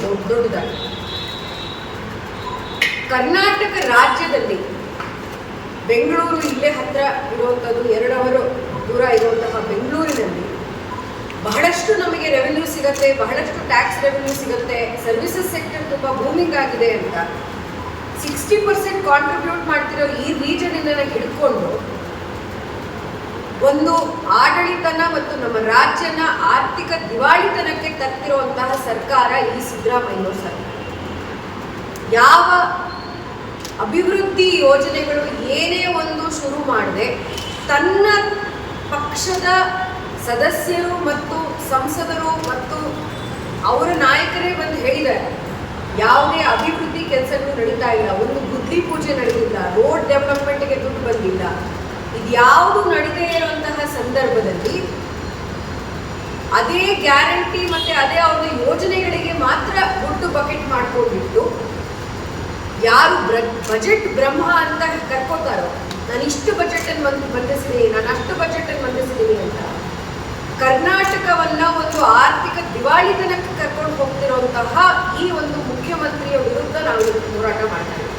ನೋಡಿ ದೊಡ್ಡದಾಗಿ. ಕರ್ನಾಟಕ ರಾಜ್ಯದಲ್ಲಿ ಬೆಂಗಳೂರು ಇಲ್ಲೇ ಹತ್ತಿರ ಇರುವಂಥದ್ದು, 2 ಅವರ್ ದೂರ ಇರುವಂತಹ ಬೆಂಗಳೂರಿನಲ್ಲಿ ಬಹಳಷ್ಟು ನಮಗೆ ರೆವೆನ್ಯೂ ಸಿಗುತ್ತೆ, ಬಹಳಷ್ಟು ಟ್ಯಾಕ್ಸ್ ರೆವೆನ್ಯೂ ಸಿಗುತ್ತೆ, ಸರ್ವಿಸಸ್ ಸೆಕ್ಟರ್ ತುಂಬ ಬೂಮಿಂಗ್ ಆಗಿದೆ ಅಂತ 60% ಕಾಂಟ್ರಿಬ್ಯೂಟ್ ಮಾಡ್ತಿರೋ ಈ ರೀಜನನ್ನು ಹಿಡ್ಕೊಂಡು ಒಂದು ಆಡಳಿತನ ಮತ್ತು ನಮ್ಮ ರಾಜ್ಯನ ಆರ್ಥಿಕ ದಿವಾಳಿತನಕ್ಕೆ ತತ್ತಿರುವಂತಹ ಸರ್ಕಾರ ಈ ಸಿದ್ದರಾಮಯ್ಯ ಸರ್ಕಾರ. ಯಾವ ಅಭಿವೃದ್ಧಿ ಯೋಜನೆಗಳು ಏನೇ ಒಂದು ಶುರು ಮಾಡದೆ ತನ್ನ ಪಕ್ಷದ ಸದಸ್ಯರು ಮತ್ತು ಸಂಸದರು ಮತ್ತು ಅವರ ನಾಯಕರೇ ಬಂದು ಹೇಳಿದ್ದಾರೆ, ಯಾವುದೇ ಅಭಿವೃದ್ಧಿ ಕೆಲಸಗಳು ನಡೀತಾ ಇಲ್ಲ, ಒಂದು ಬುದ್ಧಿ ಪೂಜೆ ನಡೆದಿಲ್ಲ, ರೋಡ್ ಡೆವಲಪ್ಮೆಂಟ್ಗೆ ದುಡ್ಡು ಬಂದಿಲ್ಲ, ಇದ್ಯಾವುದು ನಡೀದೇ ಇರುವಂತಹ ಸಂದರ್ಭದಲ್ಲಿ ಅದೇ ಗ್ಯಾರಂಟಿ ಮತ್ತೆ ಅದೇ ಅವರ ಯೋಜನೆಗಳಿಗೆ ಮಾತ್ರ ದುಡ್ಡು ಬಕೆಟ್ ಮಾಡ್ಕೊಂಡಿಟ್ಟು ಯಾರು ಬಜೆಟ್ ಬ್ರಹ್ಮ ಅಂತ ಕರ್ಕೋತಾರೋ, ನಾನು ಇಷ್ಟು ಬಜೆಟನ್ನು ಬಂಧಿಸಿದ್ದೀನಿ, ನಾನು ಅಷ್ಟು ಬಜೆಟನ್ನು ಬಂಧಿಸಿದ್ದೀನಿ ಅಂತ ಕರ್ನಾಟಕವನ್ನ ಒಂದು ಆರ್ಥಿಕ ದಿವಾಳಿತನಕ್ಕೆ ಕರ್ಕೊಂಡು ಹೋಗ್ತಿರುವಂತಹ ಈ ಒಂದು ಮುಖ್ಯಮಂತ್ರಿಯ ವಿರುದ್ಧ ನಾವು ಹೋರಾಟ ಮಾಡ್ತಾ ಇದ್ದೀವಿ.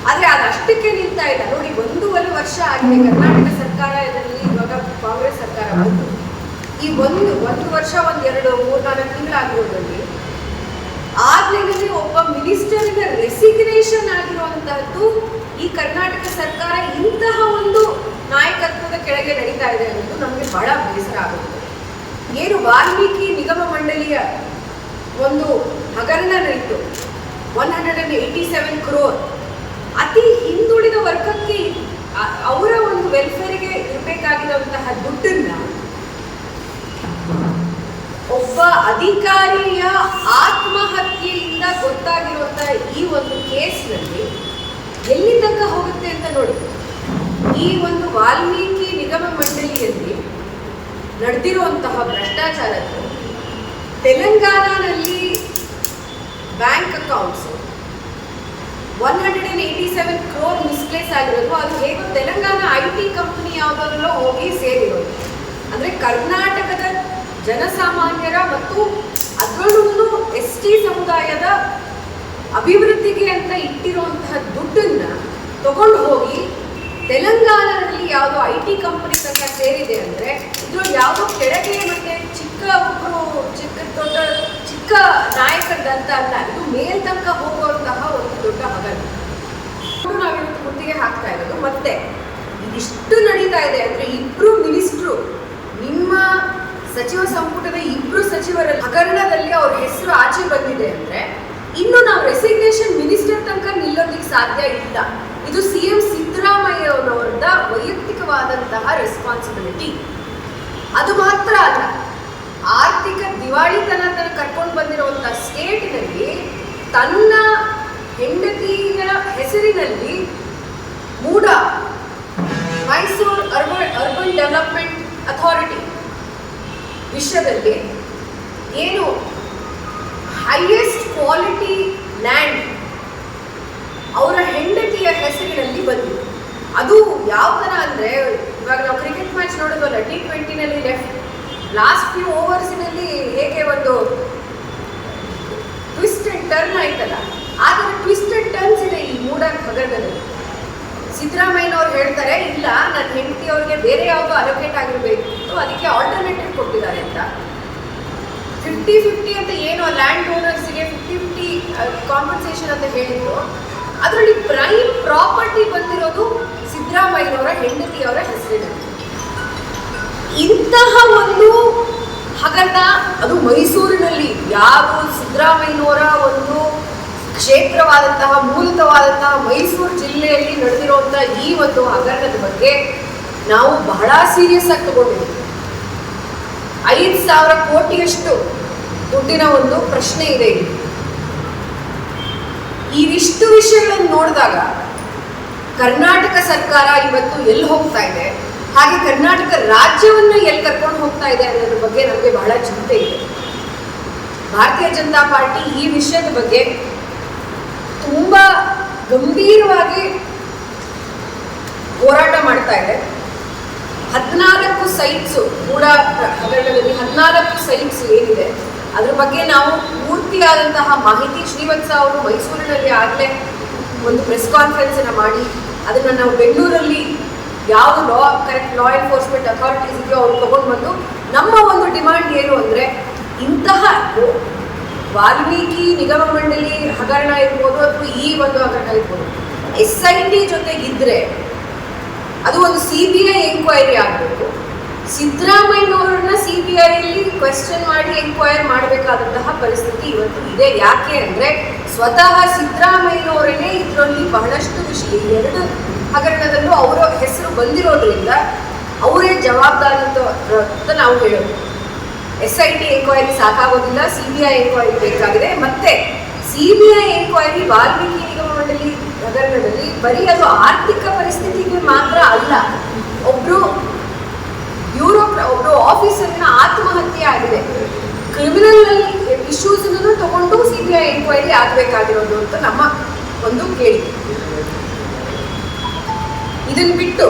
ಆದರೆ ಅದಷ್ಟಕ್ಕೆ ನಿಲ್ತಾ ಇಲ್ಲ ನೋಡಿ. 1.5 ವರ್ಷ ಆಗಿದೆ ಕರ್ನಾಟಕ ಸರ್ಕಾರದಲ್ಲಿ, ಇವಾಗ ಕಾಂಗ್ರೆಸ್ ಸರ್ಕಾರ ಬಂತು. ಈ ಒಂದು ವರ್ಷ 1-2-3-4 ತಿಂಗಳಾಗಿರೋದ್ರಲ್ಲಿ ಆದ್ಮೇಲೆ ಒಬ್ಬ ಮಿನಿಸ್ಟರ್ನ ರೆಸಿಗ್ನೇಷನ್ ಆಗಿರುವಂತಹದ್ದು ಈ ಕರ್ನಾಟಕ ಸರ್ಕಾರ ಇಂತಹ ಒಂದು ನಾಯಕತ್ವದ ಕೆಳಗೆ ನಡೀತಾ ಇದೆ ಅನ್ನೋದು ನಮಗೆ ಬಹಳ ಬೇಸರ ಆಗುತ್ತೆ. ಏನು ವಾಲ್ಮೀಕಿ ನಿಗಮ ಮಂಡಳಿಯ ಒಂದು ಹಗರಣ ನಡೀತು, 187 crore ಅತಿ ಹಿಂದುಳಿದ ವರ್ಗಕ್ಕೆ ಅವರ ಒಂದು ವೆಲ್ಫೇರ್ಗೆ ಇರಬೇಕಾಗಿರುವಂತಹ ದುಡ್ಡನ್ನ ಒಬ್ಬ ಅಧಿಕಾರಿಯ ಆತ್ಮಹತ್ಯೆಯಿಂದ ಗೊತ್ತಾಗಿರುವಂತಹ ಈ ಒಂದು ಕೇಸ್ನಲ್ಲಿ ಎಲ್ಲಿ ತನಕ ಹೋಗುತ್ತೆ ಅಂತ ನೋಡಿ. ಈ ಒಂದು ವಾಲ್ಮೀಕಿ ನಿಗಮ ಮಂಡಳಿಯಲ್ಲಿ ನಡೆದಿರುವಂತಹ ಭ್ರಷ್ಟಾಚಾರಕ್ಕೆ ತೆಲಂಗಾಣದಲ್ಲಿ ಬ್ಯಾಂಕ್ ಅಕೌಂಟ್ಸ್ 187 crore ಮಿಸ್ಪ್ಲೇಸ್ ಆಗಿರೋದು. ಅದು ಹೇಗೋ ತೆಲಂಗಾಣ IT ಕಂಪನಿ ಯಾವುದಾದ್ರಲ್ಲೋ ಹೋಗಿ ಸೇರಿರೋದು. ಅಂದರೆ ಕರ್ನಾಟಕದ ಜನಸಾಮಾನ್ಯರ ಮತ್ತು ಅದರಲ್ಲೂ ST ಸಮುದಾಯದ ಅಭಿವೃದ್ಧಿಗೆ ಅಂತ ಇಟ್ಟಿರುವಂತಹ ದುಡ್ಡನ್ನ ತಗೊಂಡು ಹೋಗಿ ತೆಲಂಗಾಣದಲ್ಲಿ ಯಾವುದೋ IT ಕಂಪನಿ ತನಕ ಸೇರಿದೆ ಅಂದರೆ ಇದು ಯಾವುದೋ ಕೆಳಗೆ ಮತ್ತೆ ಚಿಕ್ಕ ನಾಯಕರದಂತ ಅಲ್ಲ, ಇದು ಮೇಲ್ ತನಕ ಹೋಗುವಂತಹ ಒಂದು ದೊಡ್ಡ ಹಗರಣ ನಾವಿವತ್ತು ಗುತ್ತಿಗೆ ಹಾಕ್ತಾ ಇರೋದು. ಮತ್ತೆ ಇದಿಷ್ಟು ನಡೀತಾ ಇದೆ ಅಂದರೆ 2 ಮಿನಿಸ್ಟ್ರು, ನಿಮ್ಮ ಸಚಿವ ಸಂಪುಟದ 2 ಸಚಿವರ ಹಗರಣದಲ್ಲಿ ಅವ್ರ ಹೆಸರು ಆಚೆ ಬಂದಿದೆ ಅಂದರೆ ಇನ್ನು ನಾವು ರೆಸಿಗ್ನೇಷನ್ ಮಿನಿಸ್ಟರ್ ತನಕ ನಿಲ್ಲೋದಕ್ಕೆ ಸಾಧ್ಯ ಇಲ್ಲ. ಇದು CM ಸಿದ್ದರಾಮಯ್ಯ ಅವರವರದ ವೈಯಕ್ತಿಕವಾದಂತಹ ರೆಸ್ಪಾನ್ಸಿಬಿಲಿಟಿ. ಅದು ಮಾತ್ರ ಅಲ್ಲ, ಆರ್ಥಿಕ ದಿವಾಳಿತನ ಕರ್ಕೊಂಡು ಬಂದಿರುವಂತಹ ಸ್ಟೇಟ್ನಲ್ಲಿ ತನ್ನ ಹೆಂಡತಿಯ ಹೆಸರಿನಲ್ಲಿ ಮೈಸೂರು ಅರ್ಬನ್ ಡೆವಲಪ್ಮೆಂಟ್ ಅಥಾರಿಟಿ ವಿಷಯದಲ್ಲಿ ಏನು ಹೈಯೆಸ್ಟ್ ಕ್ವಾಲಿಟಿ ಲ್ಯಾಂಡ್ ಅವರ ಹೆಂಡತಿಯ ಹೆಸರಿನಲ್ಲಿ ಬಂದಿದೆ. ಅದು ಯಾವ ಥರ ಅಂದರೆ, ಇವಾಗ ನಾವು ಕ್ರಿಕೆಟ್ ಮ್ಯಾಚ್ ನೋಡೋದಲ್ಲ, T20ನಲ್ಲಿ ಲಾಸ್ಟ್ ಫ್ಯೂ ಓವರ್ಸಿನಲ್ಲಿ ಹೇಗೆ ಒಂದು ಟ್ವಿಸ್ಟ್ ಆ್ಯಂಡ್ ಟರ್ನ್ ಆಯ್ತಲ್ಲ, ಆ ಥರ ಟ್ವಿಸ್ಟ್ ಆ್ಯಂಡ್ ಟರ್ನ್ಸ್ ಇದೆ ಈ ಹಗರಣದಲ್ಲಿ. ಸಿದ್ದರಾಮಯ್ಯನವ್ರು ಹೇಳ್ತಾರೆ, ಇಲ್ಲ ನನ್ನ ಹೆಂಡತಿಯವ್ರಿಗೆ ಬೇರೆ ಯಾವುದೋ ಅಲೋಕೇಟ್ ಆಗಿರಬೇಕಿತ್ತು, ಅದಕ್ಕೆ ಆಲ್ಟರ್ನೇಟಿವ್ ಕೊಟ್ಟಿದ್ದಾರೆ ಅಂತ. 50-50 ಅಂತ ಏನು ಲ್ಯಾಂಡ್ ಓನರ್ಸ್ಗೆ 50-50 ಕಾಂಪನ್ಸೇಷನ್ ಅಂತ ಹೇಳಿದ್ರು. ಅದರಲ್ಲಿ ಪ್ರೈಮ್ ಪ್ರಾಪರ್ಟಿ ಬಂದಿರೋದು ಸಿದ್ದರಾಮಯ್ಯನವರ ಹೆಂಡತಿಯವರ ಹೆಸರಿನಲ್ಲಿ. ಇಂತಹ ಒಂದು ಹಗರಣ ಅದು ಮೈಸೂರಿನಲ್ಲಿ, ಯಾರು ಸಿದ್ದರಾಮಯ್ಯನವರ ಒಂದು ಕ್ಷೇತ್ರವಾದಂತಹ ಮೂಲತವಾದಂತಹ ಮೈಸೂರು ಜಿಲ್ಲೆಯಲ್ಲಿ ನಡೆದಿರುವಂತಹ ಈ ಒಂದು ಹಗರಣದ ಬಗ್ಗೆ ನಾವು ಬಹಳ ಸೀರಿಯಸ್ ಆಗಿ ತಗೊಂಡಿದ್ದೀವಿ. 5,000 ಕೋಟಿಯಷ್ಟು ದುಡ್ಡಿನ ಒಂದು ಪ್ರಶ್ನೆ ಇದೆ ಇಲ್ಲಿ. ಇವಿಷ್ಟು ವಿಷಯಗಳನ್ನು ನೋಡಿದಾಗ ಕರ್ನಾಟಕ ಸರ್ಕಾರ ಇವತ್ತು ಎಲ್ಲಿ ಹೋಗ್ತಾ ಇದೆ, ಹಾಗೆ ಕರ್ನಾಟಕ ರಾಜ್ಯವನ್ನ ಎಲ್ಲಿ ಕರ್ಕೊಂಡು ಹೋಗ್ತಾ ಇದೆ ಅನ್ನೋದ್ರ ಬಗ್ಗೆ ನಮಗೆ ಬಹಳ ಚಿಂತೆ ಇದೆ. ಭಾರತೀಯ ಜನತಾ ಪಾರ್ಟಿ ಈ ವಿಷಯದ ಬಗ್ಗೆ ತುಂಬಾ ಗಂಭೀರವಾಗಿ ಹೋರಾಟ ಮಾಡ್ತಾ ಇದೆ. 14 ಸೈಟ್ಸ್ ಕೂಡ ಹಗರಣದಲ್ಲಿ 14 ಸೈಟ್ಸ್ ಏನಿದೆ ಅದ್ರ ಬಗ್ಗೆ ನಾವು ಪೂರ್ತಿಯಾದಂತಹ ಮಾಹಿತಿ ಶ್ರೀವತ್ಸ ಅವರು ಮೈಸೂರಿನಲ್ಲಿ ಆಗಲೇ ಒಂದು ಪ್ರೆಸ್ ಕಾನ್ಫರೆನ್ಸ್ ಅನ್ನು ಮಾಡಿ ಅದನ್ನು ನಾವು ಬೆಂಗಳೂರಲ್ಲಿ ಯಾವ ಕರೆಕ್ಟ್ ಲಾ ಎನ್ಫೋರ್ಸ್ಮೆಂಟ್ ಅಥಾರಿಟೀಸ್ ಇದೆಯೋ ಅವ್ರು ತಗೊಂಡು ಬಂದು ನಮ್ಮ ಒಂದು ಡಿಮಾಂಡ್ ಏನು ಅಂದರೆ ಇಂತಹ ವಾಲ್ಮೀಕಿ ನಿಗಮ ಮಂಡಳಿ ಹಗರಣ ಇರ್ಬೋದು ಅಥವಾ ಈ ಒಂದು ಹಗರಣ ಇರ್ಬೋದು SIT ಜೊತೆಗಿದ್ರೆ ಅದು ಒಂದು CBI ಎಂಕ್ವೈರಿ ಆಗಬೇಕು. ಸಿದ್ದರಾಮಯ್ಯನವರನ್ನ CBIಯಲ್ಲಿ ಕ್ವೆಶ್ಚನ್ ಮಾಡಿ ಎಂಕ್ವೈರ್ ಮಾಡಬೇಕಾದಂತಹ ಪರಿಸ್ಥಿತಿ ಇವತ್ತು ಇದೆ. ಯಾಕೆ ಅಂದರೆ ಸ್ವತಃ ಸಿದ್ದರಾಮಯ್ಯನವರೇ ಇದರಲ್ಲಿ ಬಹಳಷ್ಟು ವಿಷಯ ಎರಡು ಹಗರಣದಲ್ಲೂ ಅವರ ಹೆಸರು ಬಂದಿರೋದ್ರಿಂದ ಅವರೇ ಜವಾಬ್ದಾರಿ ಅಂತ ನಾವು ಹೇಳೋದು. SIT ಎಂಕ್ವೈರಿ ಸಾಕಾಗೋದಿಲ್ಲ, CBI ಎಂಕ್ವೈರಿ ಬೇಕಾಗಿದೆ. ಮತ್ತೆ CBI ಎಂಕ್ವೈರಿ ವಾಲ್ಮೀಕಿ ನಿಗಮ ಮಂಡಳಿ ಹಗರಣದಲ್ಲಿ ಬರೀ ಅದು ಆರ್ಥಿಕ ಪರಿಸ್ಥಿತಿಗೆ ಮಾತ್ರ ಅಲ್ಲ, ಒಬ್ರು ಆಫೀಸರ್ನ ಆತ್ಮಹತ್ಯೆ ಆಗಿದೆ, ಕ್ರಿಮಿನಲ್ ಇಶ್ಯೂಸ್ ತಗೊಂಡು CBI ಎಂಕ್ವೈರಿ ಆಗಬೇಕಾಗಿರೋದು ಅಂತ ನಮ್ಮ ಒಂದು ಕೇಳಿಕೆ. ಇದನ್ನು ಬಿಟ್ಟು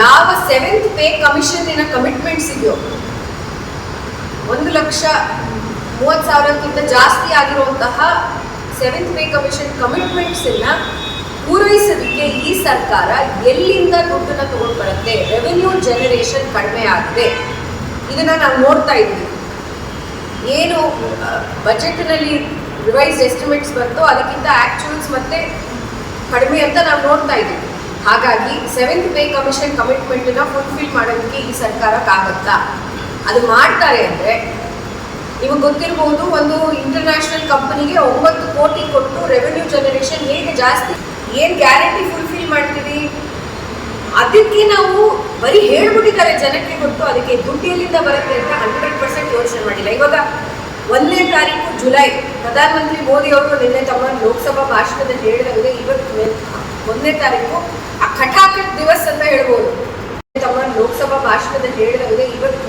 ಯಾವ 7th ಪೇ ಕಮಿಷನ್ನಿನ ಕಮಿಟ್ಮೆಂಟ್ಸ್ ಇದೆಯೋ 1,30,30,000ಕ್ಕಿಂತ ಜಾಸ್ತಿ ಆಗಿರುವಂತಹ 7th ಪೇ ಕಮಿಷನ್ ಕಮಿಟ್ಮೆಂಟ್ಸನ್ನು ಪೂರೈಸೋದಕ್ಕೆ ಈ ಸರ್ಕಾರ ಎಲ್ಲಿಂದ ದುಡ್ಡನ್ನು ತಗೊಂಡು ಬರುತ್ತೆ? ರೆವೆನ್ಯೂ ಜನರೇಷನ್ ಕಡಿಮೆ ಆಗಿದೆ. ಇದನ್ನು ನಾವು ನೋಡ್ತಾ ಇದ್ದೀವಿ. ಏನು ಬಜೆಟ್ನಲ್ಲಿ ರಿವೈಸ್ಡ್ ಎಸ್ಟಿಮೇಟ್ಸ್ ಬಂತು ಅದಕ್ಕಿಂತ ಆ್ಯಕ್ಚುಯಲ್ಸ್ ಮತ್ತೆ ಕಡಿಮೆ ಅಂತ ನಾವು ನೋಡ್ತಾ ಇದ್ದೀವಿ. ಹಾಗಾಗಿ 7th ಪೇ ಕಮಿಷನ್ ಕಮಿಟ್ಮೆಂಟನ್ನು ಫುಲ್ಫಿಲ್ ಮಾಡೋದಕ್ಕೆ ಈ ಸರ್ಕಾರಕ್ಕಾಗತ್ತಾ? ಅದು ಮಾಡ್ತಾರೆ ಅಂದರೆ ನಿಮಗೆ ಗೊತ್ತಿರಬಹುದು, ಒಂದು ಇಂಟರ್ನ್ಯಾಷನಲ್ ಕಂಪನಿಗೆ 9 ಕೋಟಿ ಕೊಟ್ಟು ರೆವೆನ್ಯೂ ಜನರೇಷನ್ ಹೇಗೆ ಜಾಸ್ತಿ, ಏನು ಗ್ಯಾರಂಟಿ ಫುಲ್ಫಿಲ್ ಮಾಡ್ತೀವಿ? ಅದಕ್ಕೆ ನಾವು ಬರೀ ಹೇಳ್ಬಿಟ್ಟಿದ್ದಾರೆ ಜನಕ್ಕೆ ಗೊತ್ತು, ಅದಕ್ಕೆ ದುಡ್ಡು ಎಲ್ಲಿಂದ ಬರುತ್ತೆ ಅಂತ 100% ಯೋಚನೆ ಮಾಡಿಲ್ಲ. ಇವಾಗ 1ನೇ ತಾರೀಕು ಜುಲೈ ಪ್ರಧಾನಮಂತ್ರಿ ಮೋದಿ ಅವರು ನಿನ್ನೆ ತಮ್ಮ ಲೋಕಸಭಾ ಭಾಷಣದಲ್ಲಿ ಹೇಳಿದಂಗೆ ಇವತ್ತು 1ನೇ ತಾರೀಕು ಆ ಖಟಾಖಟ್ ದಿವಸ್ ಅಂತ ಹೇಳ್ಬೋದು. ತಮ್ಮ ಲೋಕಸಭಾ ಭಾಷಣದಲ್ಲಿ ಹೇಳಿದಂಗೆ ಇವತ್ತು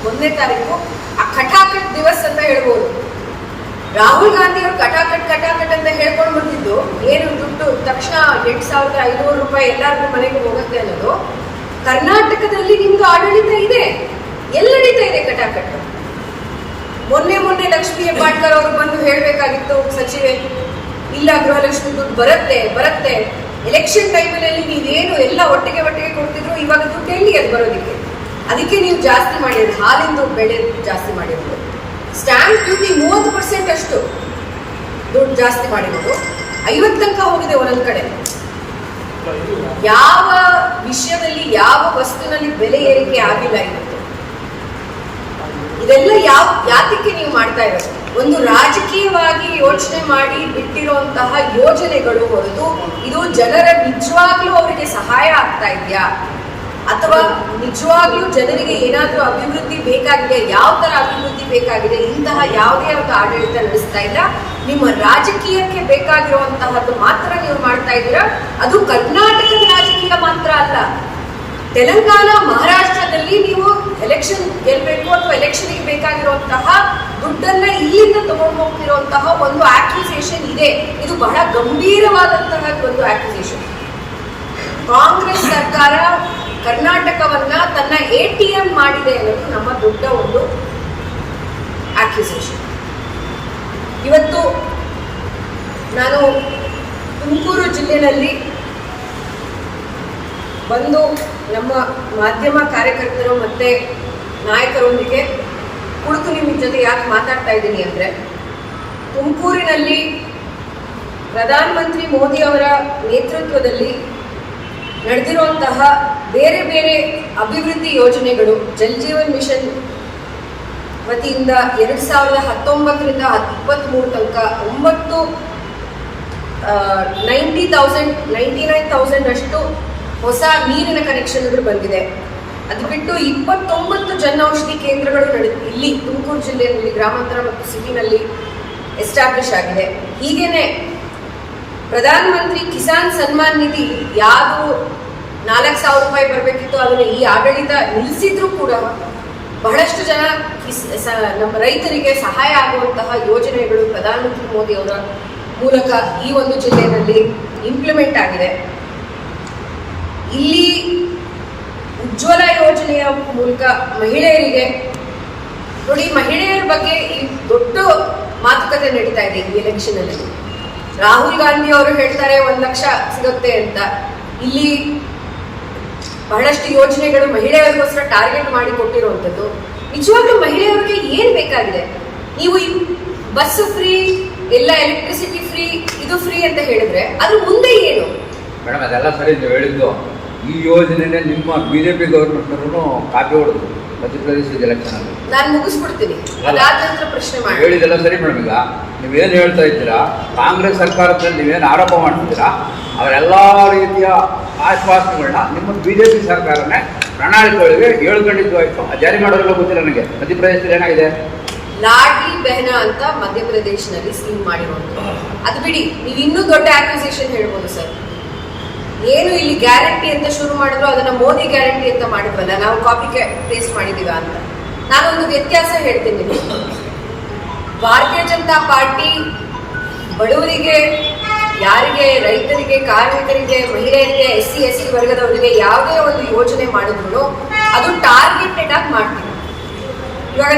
1ನೇ ತಾರೀಕು ಆ ಖಟಾಖಟ್ ದಿವಸ್ ಅಂತ ಹೇಳ್ಬೋದು. ರಾಹುಲ್ ಗಾಂಧಿ ಅವರು ಕಟಾಕಟ್ ಅಂತ ಹೇಳ್ಕೊಂಡು ಬಂದಿದ್ದು ಏನು ದುಡ್ಡು ತಕ್ಷಣ 8,500 ರೂಪಾಯಿ ಎಲ್ಲರಿಗೂ ಮನೆಗೆ ಹೋಗುತ್ತೆ ಅನ್ನೋದು. ಕರ್ನಾಟಕದಲ್ಲಿ ನಿಮ್ದು ಆಡಳಿತ ಇದೆ, ಎಲ್ಲ ನಡೀತಾ ಇದೆ ಕಟಾಕಟ್. ಮೊನ್ನೆ ಲಕ್ಷ್ಮೀ ಹೆಬ್ಬಾಳ್ಕರ್ ಅವರು ಬಂದು ಹೇಳಬೇಕಾಗಿತ್ತು, ಸಚಿವೆ ಇಲ್ಲ ಗೃಹಲಕ್ಷ್ಮಿ ದುಡ್ಡು ಬರುತ್ತೆ ಎಲೆಕ್ಷನ್ ಟೈಮಲ್ಲಿ ನೀವೇನು ಎಲ್ಲ ಒಟ್ಟಿಗೆ ಕೊಡ್ತಿದ್ರು, ಇವಾಗ ದುಡ್ಡು ಎಲ್ಲಿ ಅದು ಬರೋದಕ್ಕೆ? ಅದಕ್ಕೆ ನೀವು ಜಾಸ್ತಿ ಮಾಡಿರೋದು, ಹಾಲಿಂದು ಬೆಳೆ ಜಾಸ್ತಿ ಮಾಡಿರೋದು, ಸ್ಟ್ಯಾಂಪ್ ಡ್ಯೂಟಿ 30% ಅಷ್ಟು ದುಡ್ಡು ಜಾಸ್ತಿ ಮಾಡಿರೋದು, 50 ತನಕ ಹೋಗಿದೆ ಒಂದೊಂದು ಕಡೆ. ಯಾವ ವಿಷಯದಲ್ಲಿ ಯಾವ ವಸ್ತುವಿನಲ್ಲಿ ಬೆಲೆ ಏರಿಕೆ ಆಗಿಲ್ಲ ಇವತ್ತು. ಇದೆಲ್ಲ ಯಾತಕ್ಕೆ ನೀವು ಮಾಡ್ತಾ ಇರೋದು? ಒಂದು ರಾಜಕೀಯವಾಗಿ ಯೋಚನೆ ಮಾಡಿ ಬಿಟ್ಟಿರುವಂತಹ ಯೋಜನೆಗಳು ಹೊರತು ಇದು ಜನರ ನಿಜವಾಗ್ಲೂ ಅವರಿಗೆ ಸಹಾಯ ಆಗ್ತಾ ಇದೆಯಾ ಅಥವಾ ನಿಜವಾಗ್ಲೂ ಜನರಿಗೆ ಏನಾದರೂ ಅಭಿವೃದ್ಧಿ ಬೇಕಾಗಿದೆ? ಯಾವ ತರ ಅಭಿವೃದ್ಧಿ ಬೇಕಾಗಿದೆ? ಇಂತಹ ಯಾವುದೇ ಒಂದು ಆಡಳಿತ ನಡೆಸ್ತಾ ಇಲ್ಲ. ನಿಮ್ಮ ರಾಜಕೀಯಕ್ಕೆ ಬೇಕಾಗಿರುವಂತಹದ್ದು ಮಾತ್ರ ನೀವು ಮಾಡ್ತಾ ಇದ್ದೀರಾ. ಅದು ಕರ್ನಾಟಕದ ರಾಜಕೀಯ ಮಾತ್ರ ಅಲ್ಲ, ತೆಲಂಗಾಣ ಮಹಾರಾಷ್ಟ್ರದಲ್ಲಿ ನೀವು ಎಲೆಕ್ಷನ್ ಗೆಲ್ಲಬೇಕು ಅಥವಾ ಎಲೆಕ್ಷನ್ಗೆ ಬೇಕಾಗಿರುವಂತಹ ದುಡ್ಡನ್ನ ಇಲ್ಲಿಂದ ತಗೊಂಡು ಹೋಗ್ತಿರುವಂತಹ ಒಂದು ಆಕ್ಯುಸೇಷನ್ ಇದೆ. ಇದು ಬಹಳ ಗಂಭೀರವಾದಂತಹ ಒಂದು ಆಕ್ಯುಸೇಷನ್. ಕಾಂಗ್ರೆಸ್ ಸರ್ಕಾರ ಕರ್ನಾಟಕವನ್ನ ತನ್ನ ATM ಮಾಡಿದೆ ಅನ್ನೋದು ನಮ್ಮ ದೊಡ್ಡ ಒಂದು ಆಕ್ಯುಸೇಷನ್. ಇವತ್ತು ನಾನು ತುಮಕೂರು ಜಿಲ್ಲೆಯಲ್ಲಿ ಬಂದು ನಮ್ಮ ಮಾಧ್ಯಮ ಕಾರ್ಯಕರ್ತರು ಮತ್ತೆ ನಾಯಕರೊಂದಿಗೆ ಕುಳಿತು ನಿಮ್ಮ ಜೊತೆ ಯಾಕೆ ಮಾತಾಡ್ತಾ ಇದ್ದೀನಿ ಅಂದರೆ, ತುಮಕೂರಿನಲ್ಲಿ ಪ್ರಧಾನಮಂತ್ರಿ ಮೋದಿ ಅವರ ನೇತೃತ್ವದಲ್ಲಿ ನಡೆದಿರುವಂತಹ ಬೇರೆ ಬೇರೆ ಅಭಿವೃದ್ಧಿ ಯೋಜನೆಗಳು, ಜಲ್ ಜೀವನ್ ಮಿಷನ್ ವತಿಯಿಂದ 2019ರಿಂದ 23 ತನಕ 99,000 ಅಷ್ಟು ಹೊಸ ನೀರಿನ ಕನೆಕ್ಷನ್ಗಳು ಬಂದಿದೆ. ಅದು ಬಿಟ್ಟು 29 ಜನೌಷಧಿ ಕೇಂದ್ರಗಳು ಇಲ್ಲಿ ತುಮಕೂರು ಜಿಲ್ಲೆಯಲ್ಲಿ ಗ್ರಾಮಾಂತರ ಮತ್ತು ಸಿಟಿನಲ್ಲಿ ಎಸ್ಟಾಬ್ಲಿಷ್ ಆಗಿದೆ. ಹೀಗೇನೆ ಪ್ರಧಾನಮಂತ್ರಿ ಕಿಸಾನ್ ಸನ್ಮಾನ್ ನಿಧಿ ಯಾವುದು 4,000 ರೂಪಾಯಿ ಬರಬೇಕಿತ್ತು ಅದನ್ನು ಈ ಆಡಳಿತ ನಿಲ್ಲಿಸಿದ್ರು ಕೂಡ ಬಹಳಷ್ಟು ಜನ ನಮ್ಮ ರೈತರಿಗೆ ಸಹಾಯ ಆಗುವಂತಹ ಯೋಜನೆಗಳು ಪ್ರಧಾನಮಂತ್ರಿ ಮೋದಿ ಅವರ ಮೂಲಕ ಈ ಒಂದು ಜಿಲ್ಲೆಯಲ್ಲಿ ಇಂಪ್ಲಿಮೆಂಟ್ ಆಗಿದೆ. ಇಲ್ಲಿ ಉಜ್ವಲ ಉಜ್ವಲ ಯೋಜನೆಯ ಮೂಲಕ ಮಹಿಳೆಯರಿಗೆ ನೋಡಿ, ಮಹಿಳೆಯರ ಬಗ್ಗೆ ಈ ದೊಡ್ಡ ಮಾತುಕತೆ ನಡೀತಾ ಇದೆ ಈ ಎಲೆಕ್ಷನ್ ಅಲ್ಲಿ. ರಾಹುಲ್ ಗಾಂಧಿ ಅವರು ಹೇಳ್ತಾರೆ 1 ಲಕ್ಷ ಸಿಗುತ್ತೆ ಅಂತ. ಇಲ್ಲಿ ಬಹಳಷ್ಟು ಯೋಜನೆಗಳು ಮಹಿಳೆಯರಿಗೋಸ್ಕರ ಟಾರ್ಗೆಟ್ ಮಾಡಿ ಕೊಟ್ಟಿರುವಂಥದ್ದು. ನಿಜವಾಗ್ಲೂ ಮಹಿಳೆಯರಿಗೆ ಏನ್ ಬೇಕಾಗಿದೆ? ನೀವು ಈ ಬಸ್ ಫ್ರೀ, ಎಲ್ಲ ಎಲೆಕ್ಟ್ರಿಸಿಟಿ ಫ್ರೀ, ಇದು ಫ್ರೀ ಅಂತ ಹೇಳಿದ್ರೆ ಅದ್ರ ಮುಂದೆ ಏನು? ಮೇಡಮ್ ಅದೆಲ್ಲ ಸರಿ ನೀವು ಹೇಳಿದ್ದು. ಈ ಯೋಜನೆನೇ ನಿಮ್ಮ ಬಿಜೆಪಿ ಗೌರ್ಮೆಂಟ್ನವರು ಕಾಪಿ ಹೊಡೆದು ಮಧ್ಯಪ್ರದೇಶದ ಎಲೆಕ್ಷನ್ ಅಲ್ಲಿ. ನಾನು ಮುಗಿಸ್ಬಿಡ್ತೀನಿ, ಅದಾದ ನಂತರ ಪ್ರಶ್ನೆ ಮಾಡಿ. ಹೇಳಿದೆಲ್ಲ ಸರಿ ಮೇಡಮ್. ಈಗ ನೀವೇನು ಹೇಳ್ತಾ ಇದ್ದೀರಾ, ಕಾಂಗ್ರೆಸ್ ಸರ್ಕಾರದಲ್ಲಿ ನೀವೇನು ಆರೋಪ ಮಾಡ್ತಿದ್ದೀರಾ ಅವರೆಲ್ಲ ರೀತಿಯ ಆಶ್ವಾಸನೆಗಳನ್ನ ನಿಮ್ಮ ಬಿಜೆಪಿ ಸರ್ಕಾರನೇ ಪ್ರಣಾಳಿಕೆಗಳಿಗೆ ಹೇಳ್ಕೊಂಡಿದ್ದು ಆಯ್ತು. ಜಾರಿ ಮಾಡೋರೆಲ್ಲ ಗೊತ್ತಿಲ್ಲ ನನಗೆ. ಮಧ್ಯಪ್ರದೇಶದಲ್ಲಿ ಏನಾಗಿದೆ, ಲಾಡ್ಲಿ ಬೆಹನಾ ಅಂತ ಮಧ್ಯಪ್ರದೇಶನಲ್ಲಿ ಸ್ಕೀಮ್ ಮಾಡಿರೋದು. ಅದು ಬಿಡಿ, ನೀವು ಇನ್ನೂ ದೊಡ್ಡ ಅಕ್ವಿಸೇಷನ್ ಹೇಳ್ಬೋದು ಸರ್. ಏನು ಇಲ್ಲಿ ಗ್ಯಾರಂಟಿ ಅಂತ ಶುರು ಮಾಡಿದ್ರು ಅದನ್ನ ಮೋದಿ ಗ್ಯಾರಂಟಿ ಅಂತ ಮಾಡಿದ್ವಲ್ಲ, ನಾವು ಕಾಪಿ ಪೇಸ್ಟ್ ಮಾಡಿದೀವ ಅಂತ. ನಾನೊಂದು ವ್ಯತ್ಯಾಸ ಹೇಳ್ತೀನಿ. ಭಾರತೀಯ ಜನತಾ ಪಾರ್ಟಿ ಬಡವರಿಗೆ, ಯಾರಿಗೆ, ರೈತರಿಗೆ, ಕಾರ್ಮಿಕರಿಗೆ, ಮಹಿಳೆಯರಿಗೆ, SC ವರ್ಗದವರಿಗೆ ಯಾವುದೇ ಒಂದು ಯೋಜನೆ ಮಾಡಿದ್ರು ಅದು ಟಾರ್ಗೆಟೆಡ್ ಆಗಿ ಮಾಡ್ತೀವಿ. ಇವಾಗ